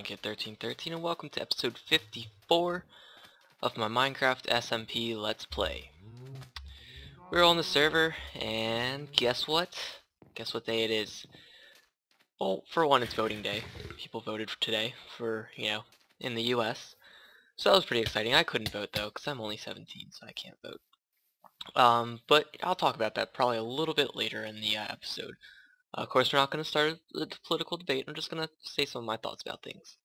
Kid1313 and welcome to episode 54 of my Minecraft SMP Let's Play. We're on the server and guess what? Guess what day it is? Well, for one, it's voting day. People voted for today for, in the US. So that was pretty exciting. I couldn't vote though because I'm only 17, so I can't vote. But I'll talk about that probably a little bit later in the episode. Of course, we're not going to start a political debate. I'm just going to say some of my thoughts about things.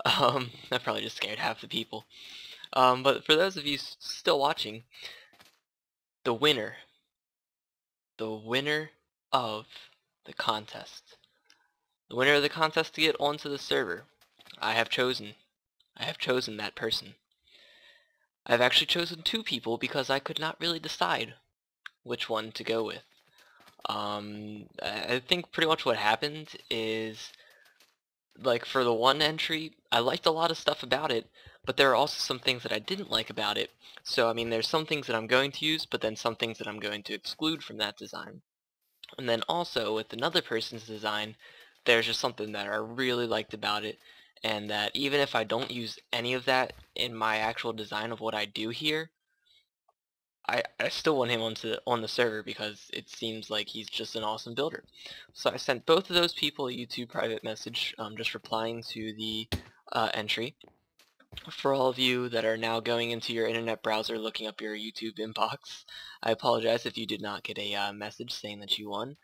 That probably just scared half the people. But for those of you still watching, the winner of the contest, to get onto the server, I have chosen that person. I've actually chosen two people because I could not really decide which one to go with. I think pretty much what happened is, like, for the one entry, I liked a lot of stuff about it, but there are also some things that I didn't like about it. So, I mean, there's some things that I'm going to use, but then some things that I'm going to exclude from that design. And then also, with another person's design, there's just something that I really liked about it, and that even if I don't use any of that in my actual design of what I do here, I still want him on the server because it seems like he's just an awesome builder. So I sent both of those people a YouTube private message, just replying to the entry. For all of you that are now going into your internet browser looking up your YouTube inbox, I apologize if you did not get a message saying that you won.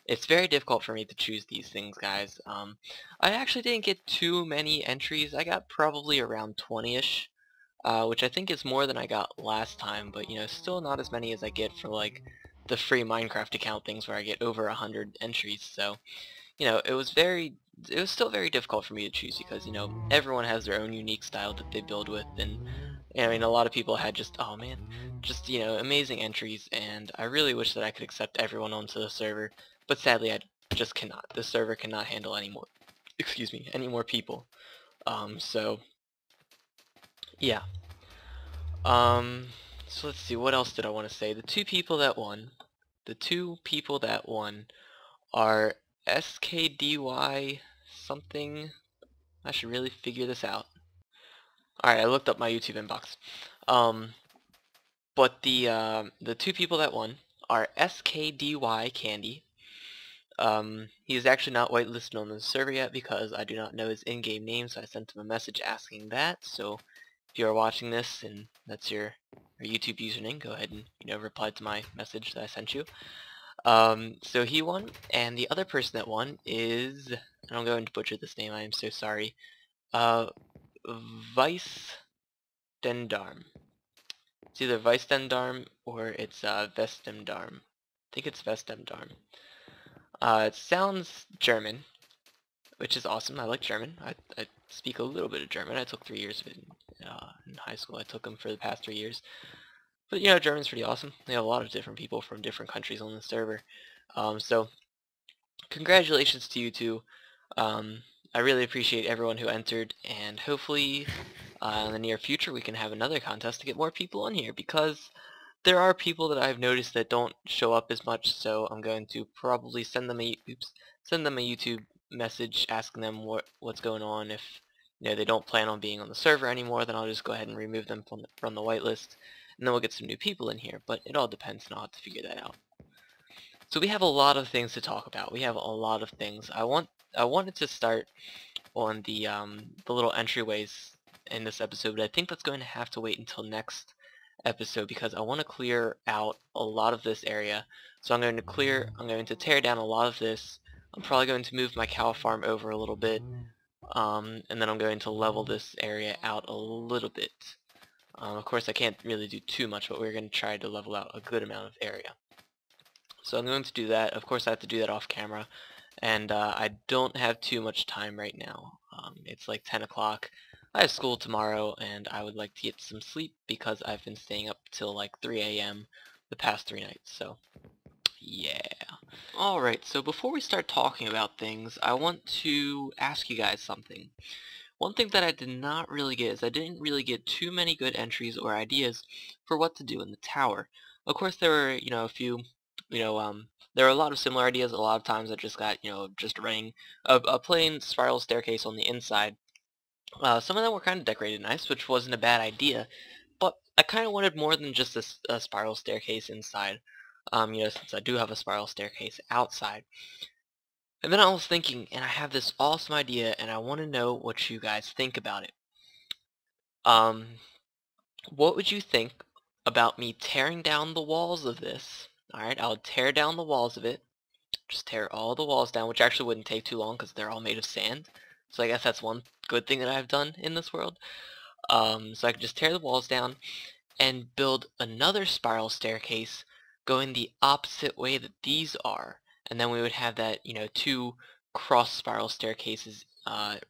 It's very difficult for me to choose these things, guys. I actually didn't get too many entries. I got probably around 20-ish. Which I think is more than I got last time, but still not as many as I get for like the free Minecraft account things where I get over 100 entries. So it was still very difficult for me to choose because everyone has their own unique style that they build with, and I mean, a lot of people had just amazing entries, and I really wish that I could accept everyone onto the server, but sadly I just cannot. The server cannot handle any more people. So yeah. So let's see, what else did I want to say? The two people that won are SKDY something. I should really figure this out. Alright, I looked up my YouTube inbox. But the two people that won are SKDY Candy. He is actually not whitelisted on the server yet because I do not know his in-game name, so I sent him a message asking that. So if you are watching this and that's your YouTube username, go ahead and reply to my message that I sent you. So he won, and the other person that won is, and I'm going to butcher this name, I am so sorry, Vice Dendarm. It's either Vice Dendarm or it's Vestemdarm. I think it's Vestemdarm. It sounds German, which is awesome. I like German. I speak a little bit of German. I took 3 years of it in high school. I took them for the past 3 years. But German's pretty awesome. They have a lot of different people from different countries on the server. So congratulations to you two. I really appreciate everyone who entered, and hopefully in the near future we can have another contest to get more people on here, because there are people that I've noticed that don't show up as much, so I'm going to probably send them a YouTube message asking them what's going on. If they don't plan on being on the server anymore, then I'll just go ahead and remove them from the whitelist, and then we'll get some new people in here. But it all depends, and I'll have to figure that out. So we have a lot of things to talk about. We have a lot of things. I wanted to start on the little entryways in this episode, but I think that's going to have to wait until next episode because I want to clear out a lot of this area. So I'm going to tear down a lot of this. I'm probably going to move my cow farm over a little bit, and then I'm going to level this area out a little bit. Of course I can't really do too much, but we're going to try to level out a good amount of area. So I'm going to do that. Of course I have to do that off camera, and I don't have too much time right now. It's like 10 o'clock. I have school tomorrow, and I would like to get some sleep because I've been staying up till like 3 a.m. the past 3 nights, so yeah. Alright, so before we start talking about things, I want to ask you guys something. One thing that I did not really get is I didn't really get too many good entries or ideas for what to do in the tower. Of course there were, a few, there were a lot of similar ideas. A lot of times I just got, just a plain spiral staircase on the inside, Some of them were kind of decorated nice, which wasn't a bad idea, but I kind of wanted more than just a spiral staircase inside, since I do have a spiral staircase outside. And then I was thinking, and I have this awesome idea, and I want to know what you guys think about it. Um, what would you think about me tearing down the walls of this? Alright, I'll tear down the walls of it, just tear all the walls down, which actually wouldn't take too long because they're all made of sand. So I guess that's one good thing that I've done in this world. So I could just tear the walls down and build another spiral staircase going the opposite way that these are. And then we would have that, two cross spiral staircases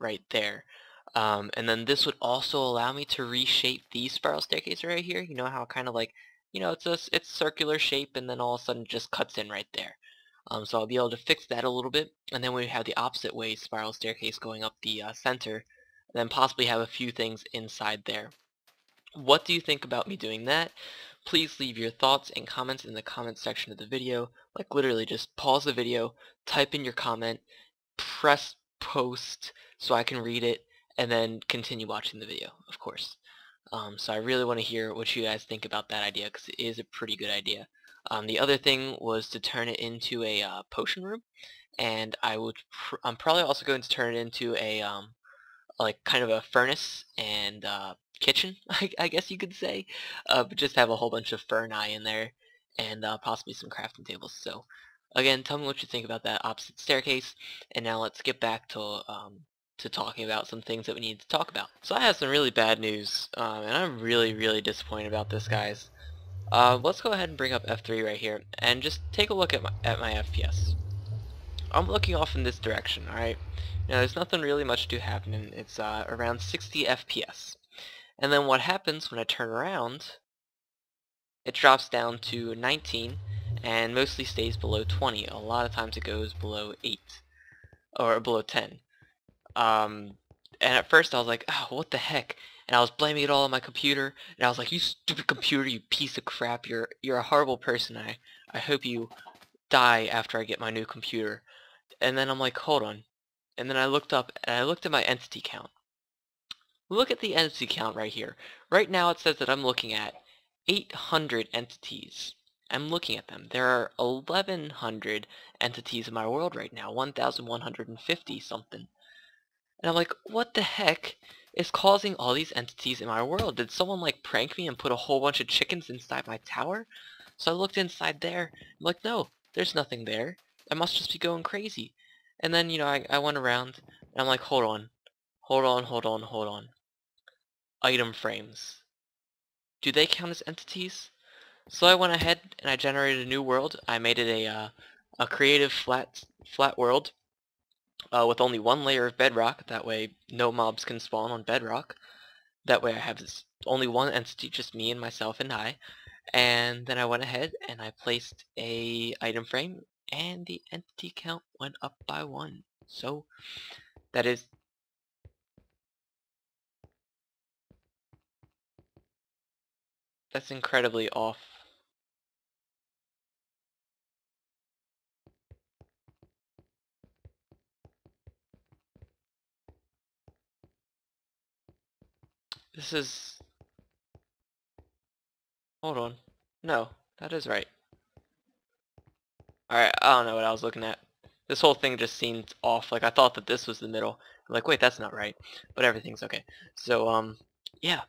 right there. And then this would also allow me to reshape these spiral staircases right here. You know how kind of like, it's circular shape and then all of a sudden just cuts in right there. So I'll be able to fix that a little bit, and then we have the opposite way spiral staircase going up the center, and then possibly have a few things inside there. What do you think about me doing that? Please leave your thoughts and comments in the comments section of the video. Like literally just pause the video, type in your comment, press post so I can read it, and then continue watching the video, of course. So I really want to hear what you guys think about that idea because it is a pretty good idea. The other thing was to turn it into a potion room, and I'm probably also going to turn it into a like kind of a furnace and kitchen, I guess you could say, but just have a whole bunch of ferni in there and possibly some crafting tables. So again, tell me what you think about that opposite staircase, and now let's get back to talking about some things that we need to talk about. So I have some really bad news, and I'm really disappointed about this, guys. Let's go ahead and bring up F3 right here, and just take a look at my FPS. I'm looking off in this direction, alright? Now there's nothing really much to happening. It's around 60 FPS. And then what happens when I turn around, it drops down to 19 and mostly stays below 20. A lot of times it goes below 8 or below 10. And at first I was like, oh, what the heck? And I was blaming it all on my computer, and I was like, you stupid computer, you piece of crap, you're a horrible person. I hope you die after I get my new computer. And then I'm like, hold on. And then I looked up and I looked at my entity count. Look at the entity count right here. Right now it says that I'm looking at 800 entities. I'm looking at them. There are 1100 entities in my world right now, 1150 something. And I'm like, what the heck is causing all these entities in my world? Did someone like prank me and put a whole bunch of chickens inside my tower? So I looked inside there. I'm like, no, there's nothing there. I must just be going crazy. And then, I went around and I'm like, hold on. Hold on. Item frames. Do they count as entities? So I went ahead and I generated a new world. I made it a creative flat world with only one layer of bedrock. That way no mobs can spawn on bedrock. That way I have only one entity, just me and myself and I. And then I went ahead and I placed a item frame, and the entity count went up by 1. So that is that's incredibly off. This is hold on. No, that is right. Alright, I don't know what I was looking at. This whole thing just seemed off. Like I thought that this was the middle. I'm like, wait, that's not right. But everything's okay. So yeah.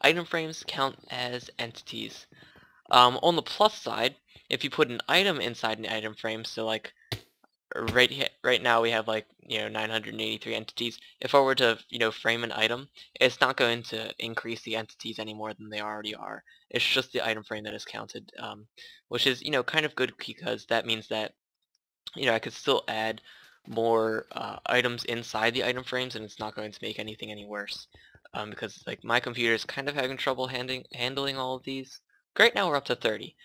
Item frames count as entities. On the plus side, if you put an item inside an item frame, so like right now we have like 983 entities. If I were to frame an item, it's not going to increase the entities any more than they already are. It's just the item frame that is counted, which is kind of good because that means that I could still add more items inside the item frames, and it's not going to make anything any worse. Because like my computer is kind of having trouble handling all of these. Right now we're up to 30,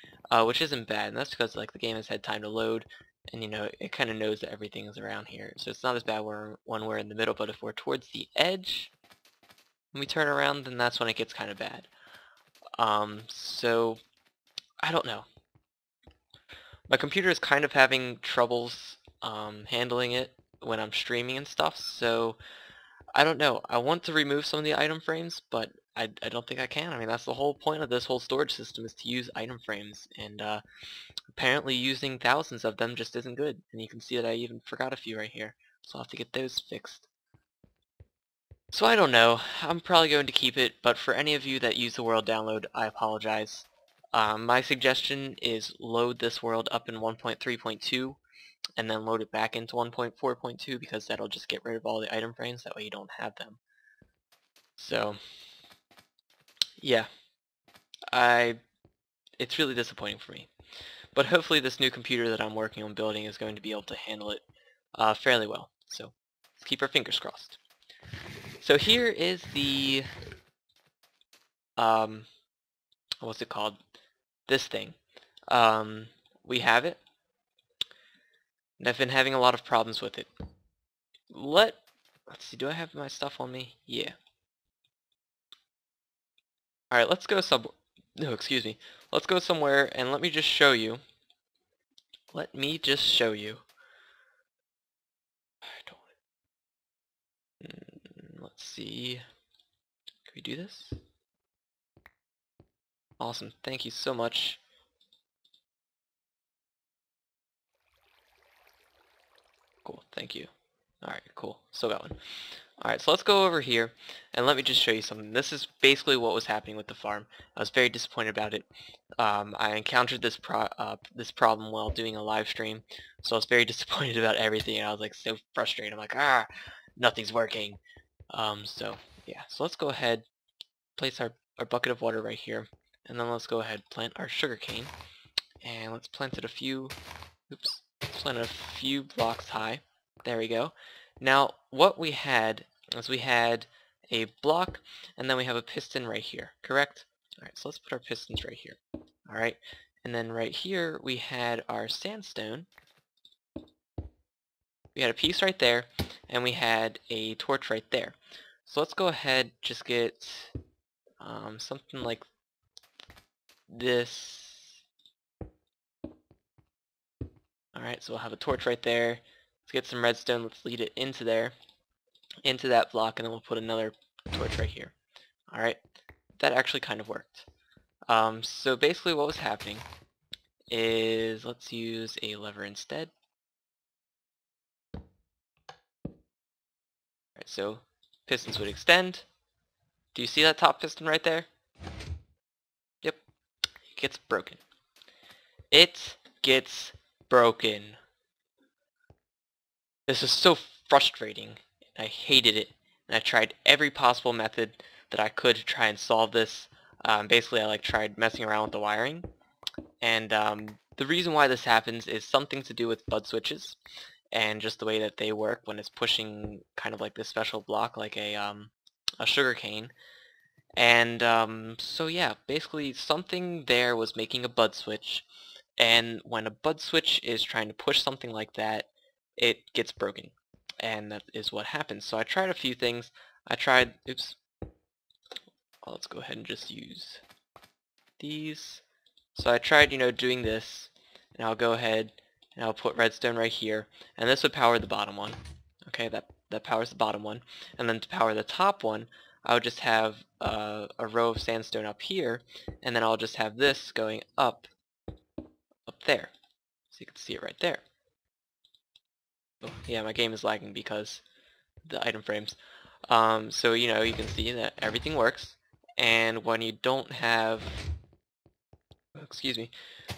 which isn't bad, and that's because like the game has had time to load, and it kind of knows that everything is around here. So it's not as bad when we're in the middle, but if we're towards the edge, when we turn around, then that's when it gets kind of bad. So I don't know. My computer is kind of having troubles handling it when I'm streaming and stuff, so I don't know. I want to remove some of the item frames, but I don't think I can. I mean, that's the whole point of this whole storage system, is to use item frames, and apparently using thousands of them just isn't good. And you can see that I even forgot a few right here, so I'll have to get those fixed. So I don't know. I'm probably going to keep it, but for any of you that use the world download, I apologize. My suggestion is load this world up in 1.3.2 and then load it back into 1.4.2, because that'll just get rid of all the item frames, that way you don't have them. So yeah, it's really disappointing for me. But hopefully this new computer that I'm working on building is going to be able to handle it fairly well. So let's keep our fingers crossed. So here is the what's it called? This thing. We have it, and I've been having a lot of problems with it. Let's see, do I have my stuff on me? Yeah. Alright, let's go no, excuse me. Let's go somewhere and let me just show you. Let me just show you. Let's see. Can we do this? Awesome. Thank you so much. Cool. Thank you. Alright, cool. Still got one. Alright, so let's go over here and let me just show you something. This is basically what was happening with the farm. I was very disappointed about it. I encountered this problem while doing a live stream, so I was very disappointed about everything, and I was like so frustrated. I'm like, nothing's working. So yeah, so let's go ahead, place our bucket of water right here, and then let's go ahead plant our sugarcane, and let's plant it a few blocks high. There we go. Now what we had is we had a block, and then we have a piston right here, correct? Alright, so let's put our pistons right here. Alright, and then right here we had our sandstone. We had a piece right there, and we had a torch right there. So let's go ahead, just get something like this. Alright, so we'll have a torch right there. Let's get some redstone, let's lead it into there, into that block, and then we'll put another torch right here. Alright, that actually kind of worked. So basically what was happening is, let's use a lever instead. Alright, so pistons would extend. Do you see that top piston right there? Yep, it gets broken. It gets broken. This is so frustrating. I hated it, and I tried every possible method that I could to try and solve this. Basically, I tried messing around with the wiring, and the reason why this happens is something to do with bud switches, and just the way that they work when it's pushing kind of like this special block, like a sugar cane. And so yeah, basically something there was making a bud switch, and when a bud switch is trying to push something like that, it gets broken, and that is what happens. So I tried a few things. I tried, let's go ahead and just use these. So I tried, doing this, and I'll go ahead and I'll put redstone right here, and this would power the bottom one. Okay, that powers the bottom one, and then to power the top one, I would just have a row of sandstone up here, and then I'll just have this going up there, so you can see it right there. Oh, yeah, my game is lagging because the item frames. So you can see that everything works, and when you don't have,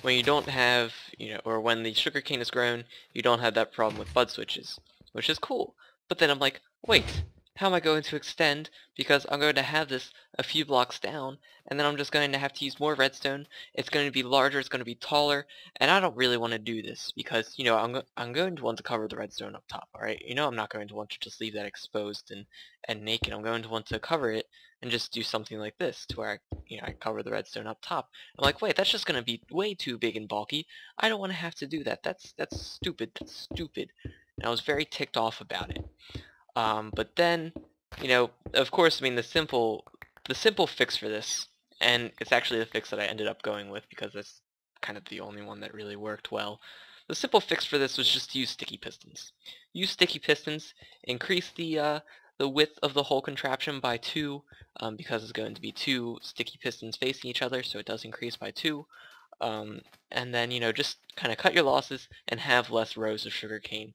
when you don't have, or when the sugarcane is grown, you don't have that problem with bud switches, which is cool. But then I'm like, wait, how am I going to extend? Because I'm going to have this a few blocks down, and then I'm just going to have to use more redstone. It's going to be larger, it's going to be taller, and I don't really want to do this because, I'm going to want to cover the redstone up top, alright? I'm not going to want to just leave that exposed and naked. I'm going to want to cover it and just do something like this, to where I cover the redstone up top. I'm like, wait, that's just going to be way too big and bulky. I don't want to have to do that. That's stupid. That's stupid. And I was very ticked off about it. But then, of course, the simple fix for this, and it's actually the fix that I ended up going with because that's kind of the only one that really worked well. The simple fix for this was just to use sticky pistons. Use sticky pistons, increase the the width of the whole contraption by 2, because it's going to be 2 sticky pistons facing each other, so it does increase by 2. And then, just kind of cut your losses and have less rows of sugarcane.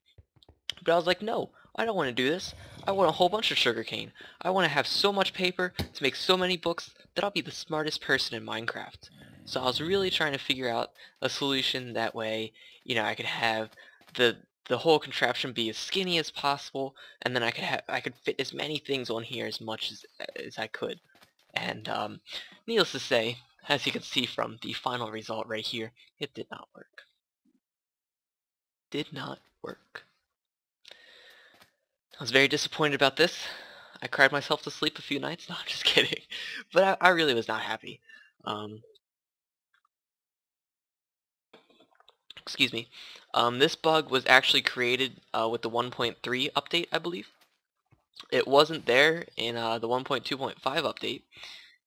But I was like, no, I don't want to do this. I want a whole bunch of sugarcane. I want to have so much paper to make so many books that I'll be the smartest person in Minecraft. So I was really trying to figure out a solution that way, I could have the whole contraption be as skinny as possible, and then I could fit as many things on here as much as I could. And needless to say, as you can see from the final result right here, it did not work. Did not work. I was very disappointed about this. I cried myself to sleep a few nights. No, I'm just kidding. But I really was not happy. Excuse me. This bug was actually created with the 1.3 update, I believe. It wasn't there in the 1.2.5 update.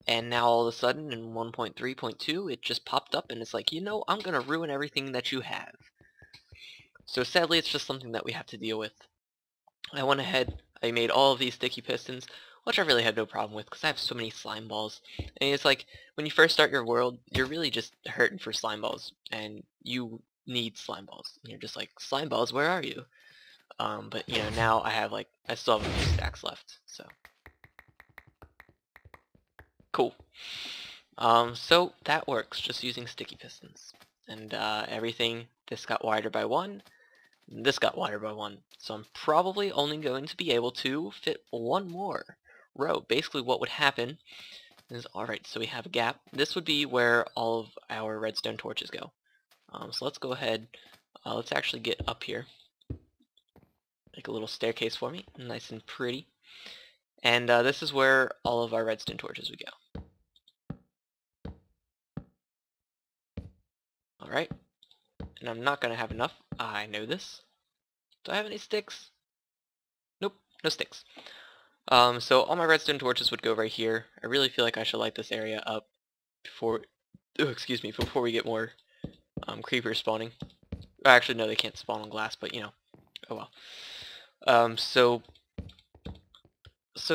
And now all of a sudden in 1.3.2 it just popped up and it's like, I'm gonna ruin everything that you have. So sadly it's just something that we have to deal with. I went ahead, I made all of these sticky pistons, which I really had no problem with because I have so many slime balls. And it's like, when you first start your world, you're really just hurting for slime balls, and you need slime balls. And you're just like, slime balls, where are you? But now I still have a few stacks left, so. Cool. So that works, just using sticky pistons. And everything, this got wider by 1, this got wider by 1. So I'm probably only going to be able to fit 1 more row. Basically what would happen is, alright, so we have a gap. This would be where all of our redstone torches go. So let's go ahead, let's actually get up here. Make a little staircase for me, nice and pretty. And this is where all of our redstone torches would go. Alright, and I'm not gonna have enough. I know this. Do I have any sticks? Nope, no sticks. So all my redstone torches would go right here. I really feel like I should light this area up before we get more creepers spawning. Actually, no, they can't spawn on glass, but oh well. So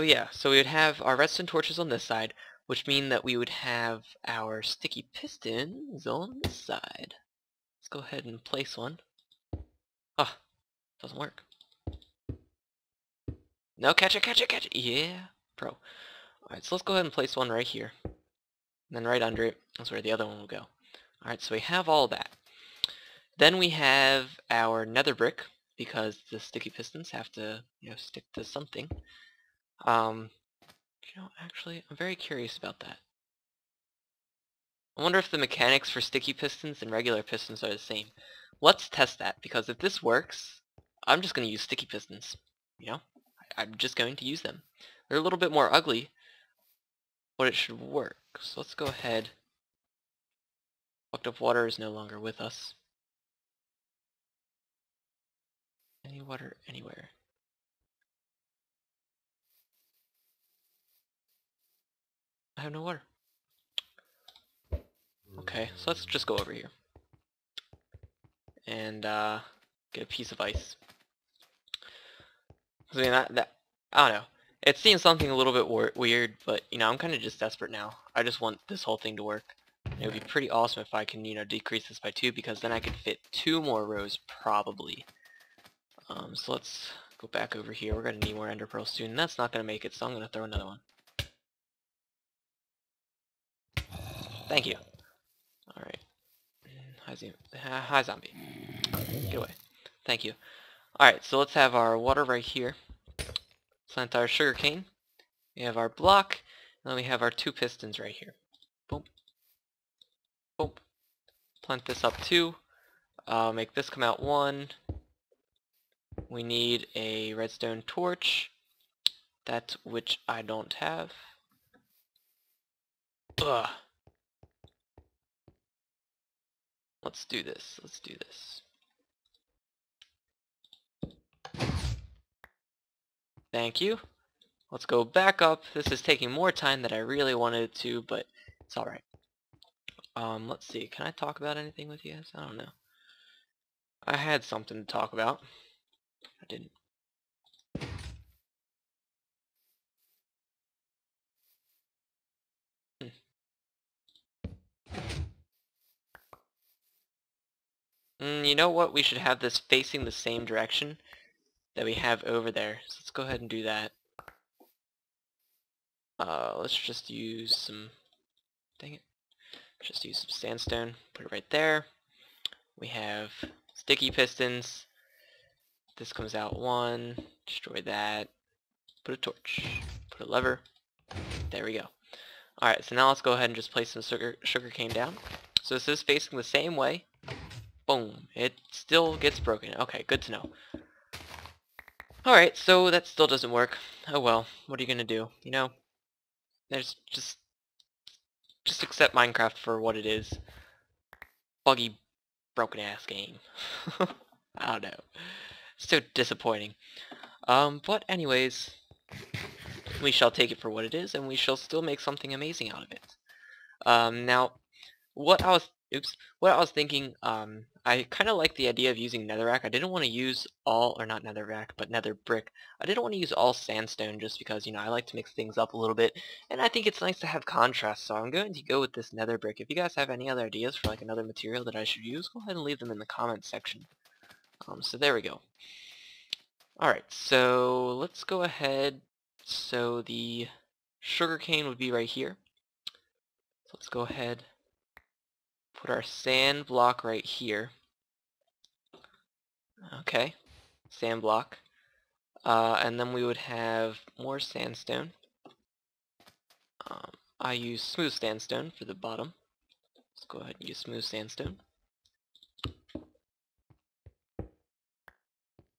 yeah, so we would have our redstone torches on this side, which mean that we would have our sticky pistons on this side. Let's go ahead and place one. Ah, doesn't work. No, catch it! Yeah, pro. Alright, so let's go ahead and place one right here. And then right under it is where the other one will go. Alright, so we have all that. Then we have our nether brick, because the sticky pistons have to, stick to something. Actually, I'm very curious about that. I wonder if the mechanics for sticky pistons and regular pistons are the same. Let's test that, because if this works, I'm just going to use sticky pistons. I'm just going to use them. They're a little bit more ugly, but it should work. So let's go ahead. Fucked up water is no longer with us. Any water anywhere? I have no water. Okay, so let's just go over here. And get a piece of ice. I mean, I don't know. It seems something a little bit weird, but I'm kind of just desperate now. I just want this whole thing to work. It would be pretty awesome if I can, decrease this by 2, because then I could fit 2 more rows probably. So let's go back over here. We're gonna need more ender pearls soon. That's not gonna make it, so I'm gonna throw another one. Thank you. All right. Hi, zombie. Get away. Thank you. All right. So let's have our water right here. Plant our sugar cane. We have our block, and then we have our 2 pistons right here. Boom. Boom. Plant this up 2. Make this come out 1. We need a redstone torch. That which I don't have. Ugh. Let's do this. Thank you. Let's go back up. This is taking more time than I really wanted it to, but it's alright. Let's see. Can I talk about anything with you guys? I don't know. I had something to talk about. I didn't. You know what? We should have this facing the same direction that we have over there. So let's go ahead and do that. Let's just use some, dang it, just use some sandstone, put it right there. We have sticky pistons. This comes out one, destroy that, put a torch, put a lever, there we go. Alright, so now let's go ahead and just place some sugar cane down. So this is facing the same way. Boom, it still gets broken. Okay, good to know. Alright, so that still doesn't work. Oh well, what are you gonna do? You know, there's just accept Minecraft for what it is. Buggy, broken ass game. I don't know. So disappointing. But anyways, we shall take it for what it is, and we shall still make something amazing out of it. Now, what I was thinking, I kind of like the idea of using netherrack. I didn't want to use all, or not netherrack, but nether brick. I didn't want to use all sandstone just because, you know, I like to mix things up a little bit, and I think it's nice to have contrast, so I'm going to go with this nether brick. If you guys have any other ideas for like another material that I should use, go ahead and leave them in the comments section. So there we go. Alright, so let's go ahead. So the sugarcane would be right here. So let's go ahead, put our sand block right here. Okay, sand block. And then we would have more sandstone. I use smooth sandstone for the bottom. Let's go ahead and use smooth sandstone.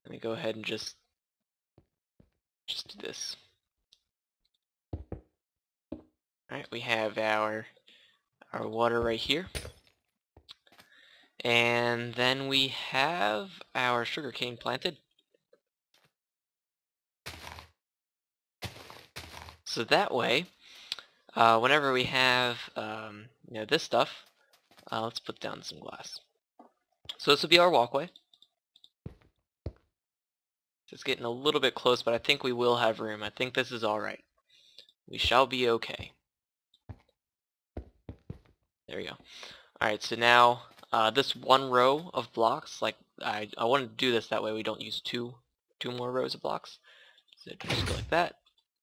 Let me go ahead and just do this. Alright, we have our water right here. And then we have our sugarcane planted. So that way, whenever we have you know, this stuff, let's put down some glass. So this will be our walkway. It's getting a little bit close, but I think we will have room. I think this is alright. We shall be okay. There we go. Alright, so now this one row of blocks, like I wanted to do this that way we don't use two more rows of blocks. So just go like that.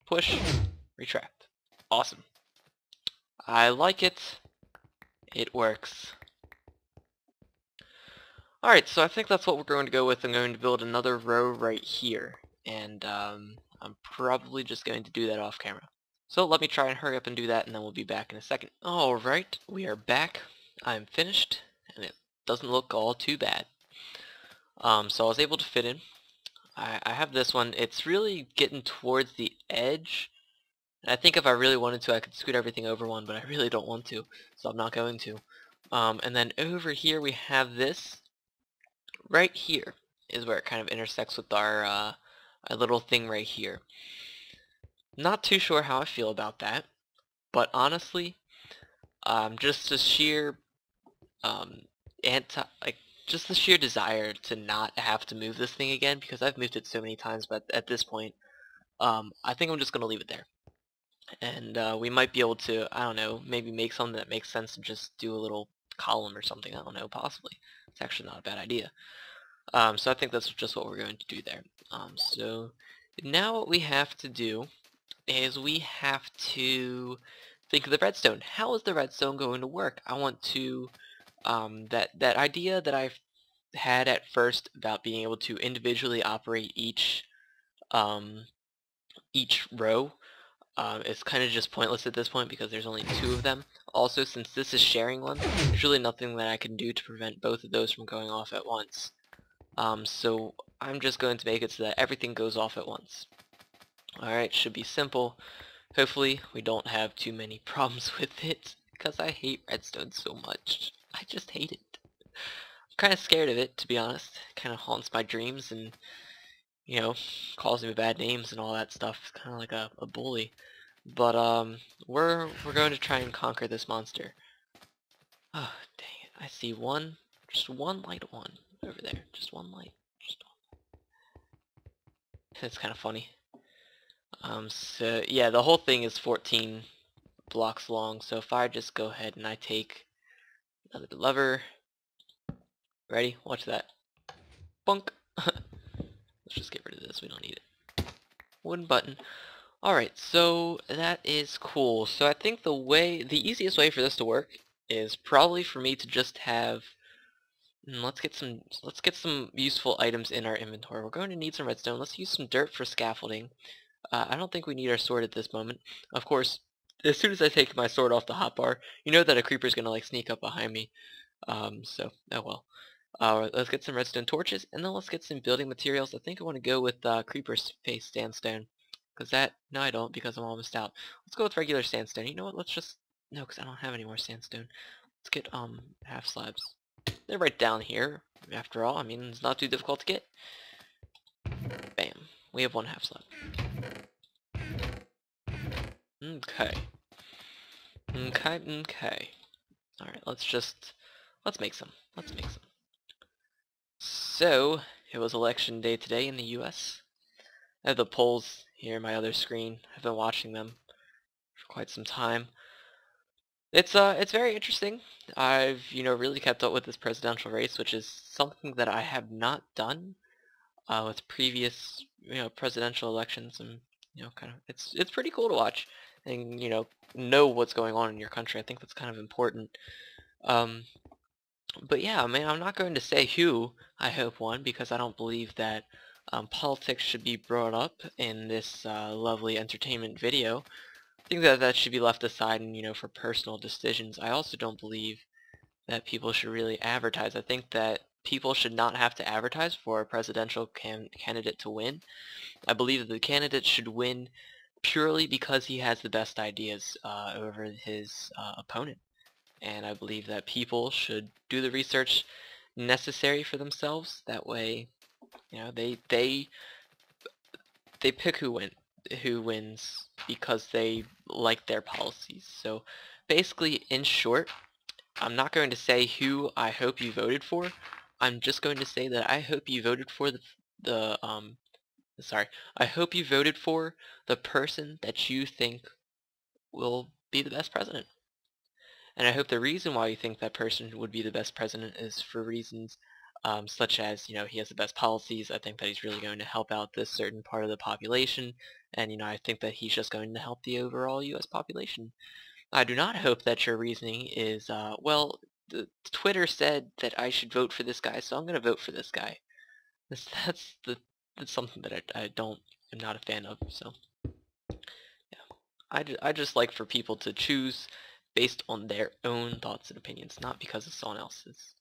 Push, retract. Awesome. I like it. It works. Alright, so I think that's what we're going to go with. I'm going to build another row right here. And I'm probably just going to do that off camera. So let me try and hurry up and do that, and then we'll be back in a second. Alright, we are back. I'm finished, and it doesn't look all too bad. So I was able to fit in. I have this one. It's really getting towards the edge. And I think if I really wanted to, I could scoot everything over one, but I really don't want to, so I'm not going to. And then over here we have this. Right here is where it kind of intersects with our little thing right here. Not too sure how I feel about that, but honestly, just the sheer just the sheer desire to not have to move this thing again, because I've moved it so many times, but at this point, I think I'm just gonna leave it there. And we might be able to, I don't know, maybe make something that makes sense and just do a little column or something. I don't know, possibly. It's actually not a bad idea. So I think that's just what we're going to do there. So now what we have to do is we have to think of the redstone. How is the redstone going to work? I want to, that idea that I've had at first about being able to individually operate each row, it's kind of just pointless at this point because there's only two of them. Also, since this is sharing one, there's really nothing that I can do to prevent both of those from going off at once. So I'm just going to make it so that everything goes off at once. Alright, should be simple. Hopefully we don't have too many problems with it, because I hate redstone so much. I just hate it. I'm kind of scared of it, to be honest. It kind of haunts my dreams and, you know, calls me bad names and all that stuff. It's kind of like a bully. But we're going to try and conquer this monster. Oh, dang it. I see just one light one over there. Just one light. Just one. It's kind of funny. So yeah, the whole thing is 14 blocks long. So if I just go ahead and I take another lever, Ready? Watch that. Bunk. Let's just get rid of this. We don't need it. Wooden button. Alright, so that is cool. So I think the easiest way for this to work is probably for me to just have let's get some useful items in our inventory. We're going to need some redstone. Let's use some dirt for scaffolding. I don't think we need our sword at this moment. Of course, as soon as I take my sword off the hotbar, you know that a creeper's gonna like sneak up behind me. So oh well. Let's get some redstone torches, and then let's get some building materials. I think I want to go with creeper's face sandstone. No I don't, because I'm almost out. Let's go with regular sandstone. You know what, no, because I don't have any more sandstone. Let's get half slabs. They're right down here, after all. I mean, it's not too difficult to get. Bam. We have one half slab. Okay. Okay. Alright, let's make some. So, it was election day today in the US. I have the polls here on my other screen. I've been watching them for quite some time. It's very interesting. I've, really kept up with this presidential race, which is something that I have not done with previous, presidential elections, and kind of it's pretty cool to watch and know what's going on in your country. I think that's kind of important. But yeah, I mean, I'm not going to say who I hope won, because I don't believe that politics should be brought up in this lovely entertainment video. I think that should be left aside and, for personal decisions. I also don't believe that people should really advertise. I think that people should not have to advertise for a presidential candidate to win. I believe that the candidate should win purely because he has the best ideas over his opponent. And I believe that people should do the research necessary for themselves. That way, they pick who wins because they like their policies. So basically, in short, I'm not going to say who I hope you voted for. I'm just going to say that I hope you voted for I hope you voted for the person that you think will be the best president. And I hope the reason why you think that person would be the best president is for reasons such as, he has the best policies. I think that he's really going to help out this certain part of the population. And, I think that he's just going to help the overall U.S. population. I do not hope that your reasoning is, well, Twitter said that I should vote for this guy, so I'm going to vote for this guy. That's something that I am not a fan of. So yeah, I just like for people to choose based on their own thoughts and opinions, not because of someone else's.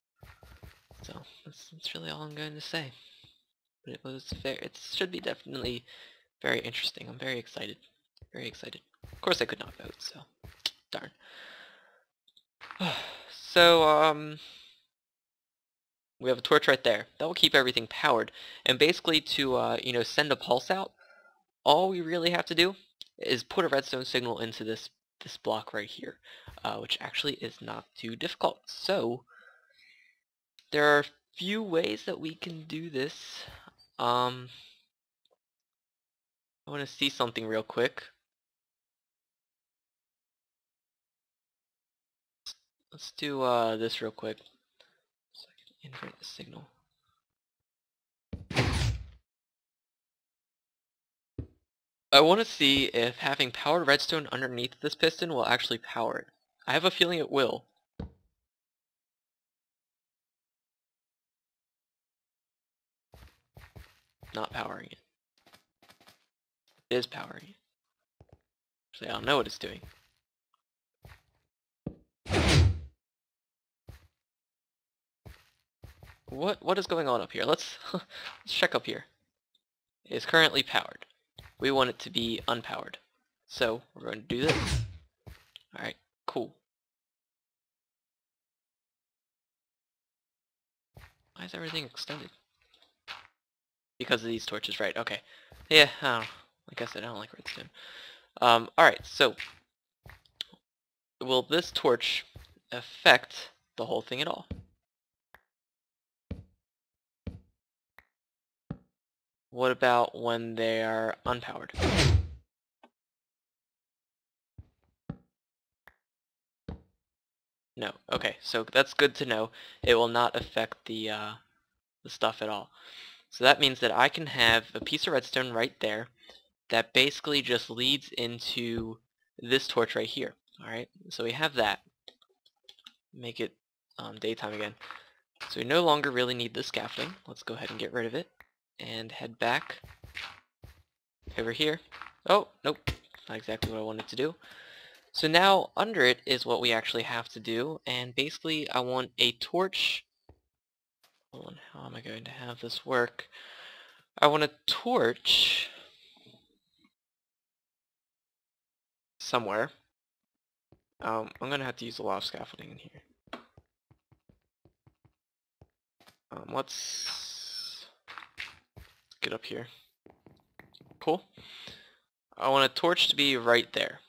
So that's really all I'm going to say. But it was fair. It should be definitely very interesting. I'm very excited. Very excited. Of course I could not vote, so darn. So we have a torch right there. That will keep everything powered. And basically to send a pulse out, all we really have to do is put a redstone signal into this block right here, which actually is not too difficult. So there are a few ways that we can do this. I want to see something real quick. Let's do this real quick, so I can invert the signal. I want to see if having powered redstone underneath this piston will actually power it. I have a feeling it will. Not powering it. It is powering it. Actually, I don't know what it's doing. What is going on up here? Let's check up here. It is currently powered. We want it to be unpowered. So we're going to do this. Alright, cool. Why is everything extended? Because of these torches, right? Okay. Yeah, I don't know. Like I said, I don't like redstone. Alright, so will this torch affect the whole thing at all? What about when they are unpowered? No. Okay, so that's good to know. It will not affect the stuff at all. So that means that I can have a piece of redstone right there that basically just leads into this torch right here. Alright, so we have that. Make it daytime again. So we no longer really need the scaffolding. Let's go ahead and get rid of it. And head back over here. Oh, nope. Not exactly what I wanted to do. So now under it is what we actually have to do. And basically I want a torch. Hold on, how am I going to have this work? I want a torch somewhere. I'm going to have to use a lot of scaffolding in here. Let's get up here. Cool. I want a torch to be right there.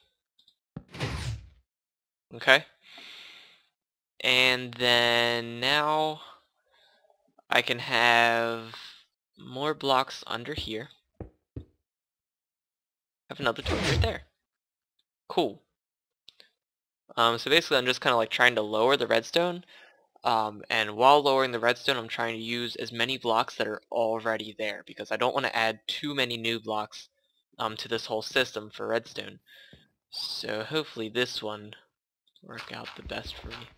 Okay. And then now I can have more blocks under here. Have another torch right there. Cool. So basically I'm just kind of like trying to lower the redstone. And while lowering the redstone, I'm trying to use as many blocks that are already there because I don't want to add too many new blocks to this whole system for redstone. So hopefully this one will work out the best for me.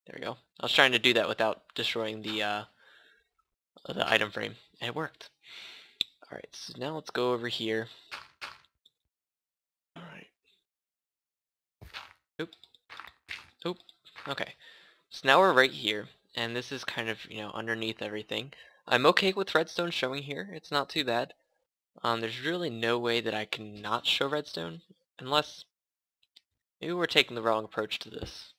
There we go. I was trying to do that without destroying the item frame, and it worked. Alright, so now let's go over here. Alright. Oop. Oop. Okay. So now we're right here, and this is kind of, underneath everything. I'm okay with redstone showing here. It's not too bad. There's really no way that I can not show redstone, unless maybe we're taking the wrong approach to this.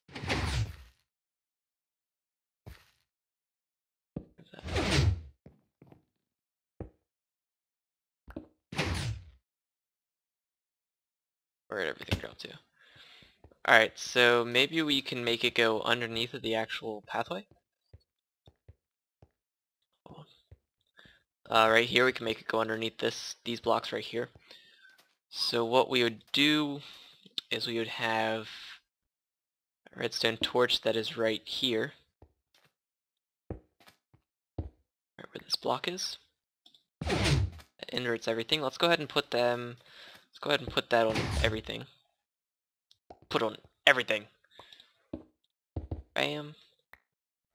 Where did everything go to? Alright, so maybe we can make it go underneath of the actual pathway. Right here we can make it go underneath these blocks right here. So what we would do is we would have a redstone torch that is right here. Right where this block is. That inverts everything. Let's go ahead and put them. Let's go ahead and put that on everything. Put on everything. Bam.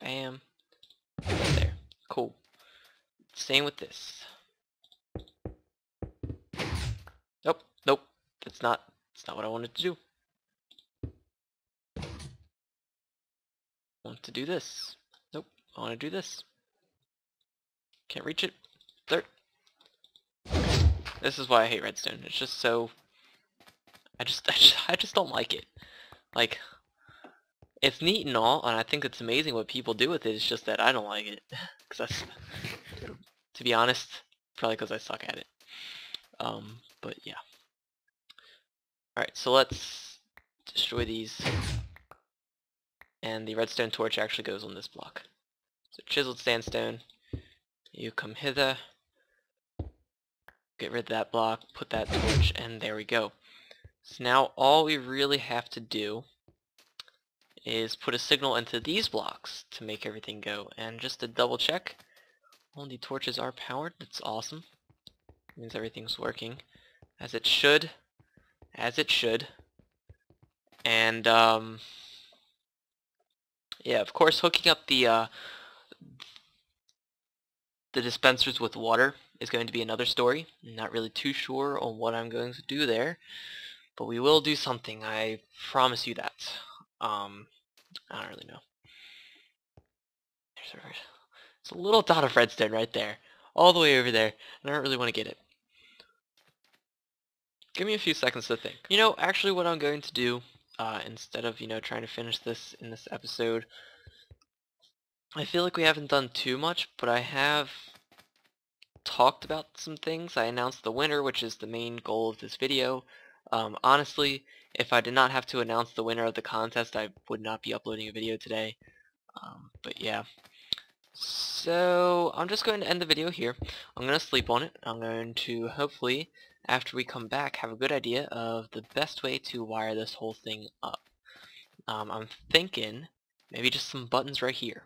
Bam. There. Cool. Same with this. Nope. Nope. That's not what I wanted to do. I want to do this. Nope. I want to do this. Can't reach it. There. This is why I hate redstone. It's just so... I just don't like it. Like, it's neat and all, and I think it's amazing what people do with it. It's just that I don't like it. Cause to be honest, probably because I suck at it. But yeah. Alright, so let's destroy these. And the redstone torch actually goes on this block. So chiseled sandstone, you come hither, get rid of that block, put that torch, and there we go. So now all we really have to do is put a signal into these blocks to make everything go. And just to double check, all the torches are powered. That's awesome. It means everything's working as it should. As it should. And yeah, of course hooking up the dispensers with water is going to be another story. I'm not really too sure on what I'm going to do there, but we will do something, I promise you that. I don't really know. There's a little dot of redstone right there, all the way over there, and I don't really want to get it. Give me a few seconds to think. Actually what I'm going to do, instead of, trying to finish this in this episode, I feel like we haven't done too much, but I have talked about some things. I announced the winner, which is the main goal of this video. Honestly, if I did not have to announce the winner of the contest, I would not be uploading a video today. But yeah. So, I'm just going to end the video here. I'm going to sleep on it. I'm going to, hopefully, after we come back, have a good idea of the best way to wire this whole thing up. I'm thinking maybe just some buttons right here.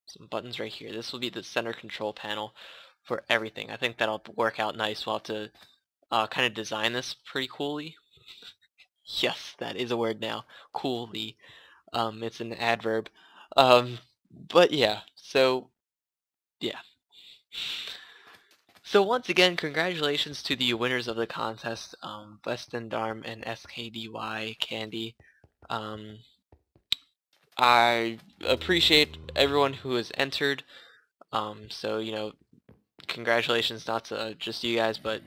Some buttons right here. This will be the center control panel for everything. I think that'll work out nice. We'll have to kind of design this pretty coolly. Yes, that is a word now. Coolly. It's an adverb. But yeah, so yeah. So once again, congratulations to the winners of the contest, Westendarm and SKDY Candy. I appreciate everyone who has entered. So you know, congratulations not to just you guys, but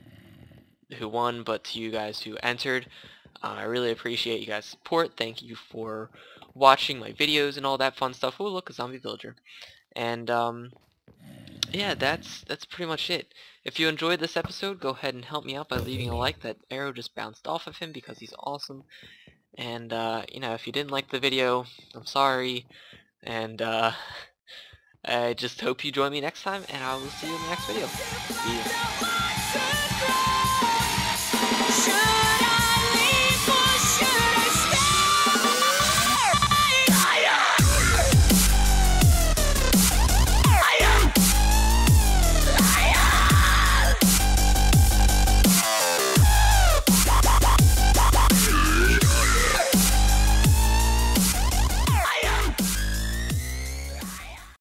who won, but to you guys who entered. I really appreciate you guys' support. Thank you for watching my videos and all that fun stuff. Oh, look, a zombie villager. And yeah, that's pretty much it. If you enjoyed this episode, go ahead and help me out by leaving a like. That arrow just bounced off of him because he's awesome. And you know, if you didn't like the video, I'm sorry. And I just hope you join me next time, and I will see you in the next video. See ya.